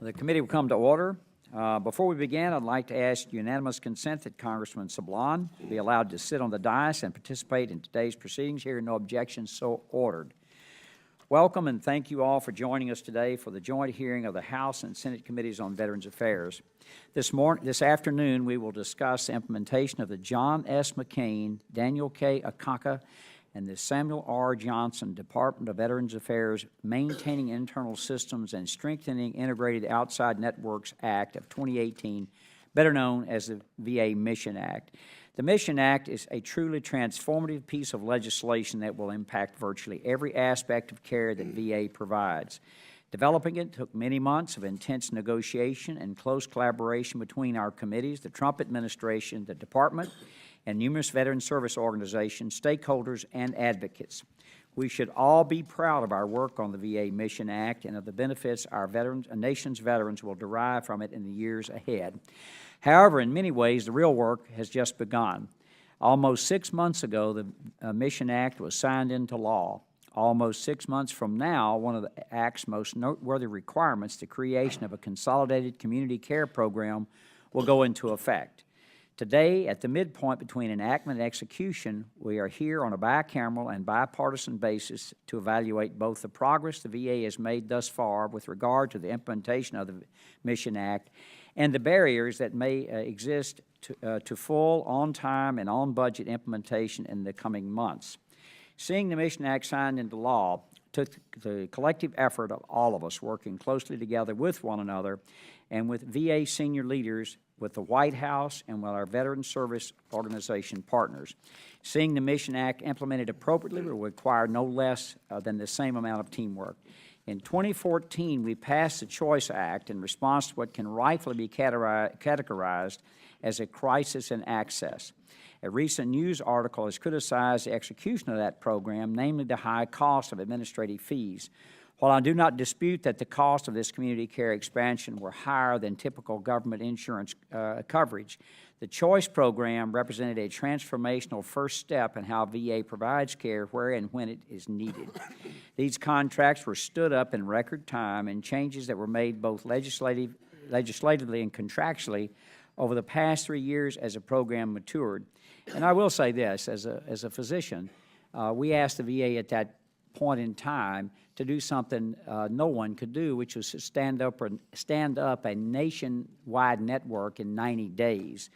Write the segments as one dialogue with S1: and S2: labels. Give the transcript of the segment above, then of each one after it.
S1: The committee will come to order. Before we begin, I'd like to ask unanimous consent that Congressman Sablon be allowed to sit on the dais and participate in today's proceedings. Here, no objections, so ordered. Welcome and thank you all for joining us today for the joint hearing of the House and Senate Committees on Veterans Affairs. This afternoon, we will discuss the implementation of the John S. McCain, Daniel K. Akaka, and the Samuel R. Johnson Department of Veterans Affairs Maintaining Internal Systems and Strengthening Integrated Outside Networks Act of 2018, better known as the VA Mission Act. The Mission Act is a truly transformative piece of legislation that will impact virtually every aspect of care that VA provides. Developing it took many months of intense negotiation and close collaboration between our committees, the Trump administration, the Department, and numerous veteran service organizations, stakeholders, and advocates. We should all be proud of our work on the VA Mission Act and of the benefits our nation's veterans will derive from it in the years ahead. However, in many ways, the real work has just begun. Almost 6 months ago, the Mission Act was signed into law. Almost 6 months from now, one of the Act's most noteworthy requirements, the creation of a consolidated community care program, will go into effect. Today, at the midpoint between enactment and execution, we are here on a bicameral and bipartisan basis to evaluate both the progress the VA has made thus far with regard to the implementation of the Mission Act and the barriers that may exist to full, on-time, and on-budget implementation in the coming months. Seeing the Mission Act signed into law took the collective effort of all of us working closely together with one another and with VA senior leaders, with the White House, and with our Veteran Service Organization partners. Seeing the Mission Act implemented appropriately will require no less than the same amount of teamwork. In 2014, we passed the Choice Act in response to what can rightfully be categorized as a crisis in access. A recent news article has criticized the execution of that program, namely the high cost of administrative fees. While I do not dispute that the cost of this community care expansion were higher than typical government insurance coverage, the Choice program represented a transformational first step in how VA provides care where and when it is needed. These contracts were stood up in record time, and changes that were made both legislatively and contractually over the past 3 years as the program matured. And I will say this, as a physician, we asked the VA at that point in time to do something no one could do, which was to stand up a nationwide network in 90 days.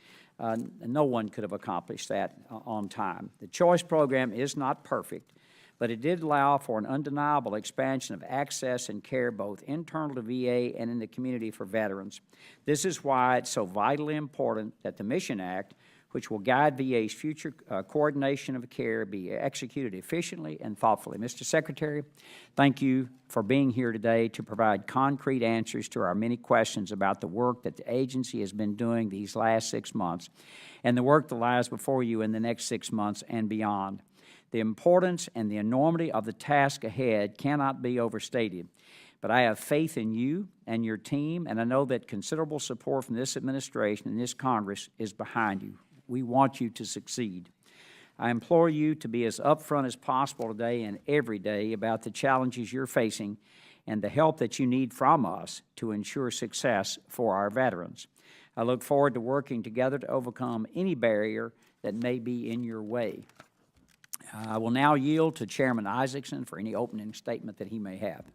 S1: No one could have accomplished that on time. The Choice program is not perfect, but it did allow for an undeniable expansion of access and care both internal to VA and in the community for veterans. This is why it's so vitally important that the Mission Act, which will guide VA's future coordination of care, be executed efficiently and thoughtfully. Mr. Secretary, thank you for being here today to provide concrete answers to our many questions about the work that the agency has been doing these last 6 months and the work that lies before you in the next 6 months and beyond. The importance and the enormity of the task ahead cannot be overstated. But I have faith in you and your team, and I know that considerable support from this administration and this Congress is behind you. We want you to succeed. I implore you to be as upfront as possible today and every day about the challenges you're facing and the help that you need from us to ensure success for our veterans. I look forward to working together to overcome any barrier that may be in your way. I will now yield to Chairman Isakson for any opening statement that he may have.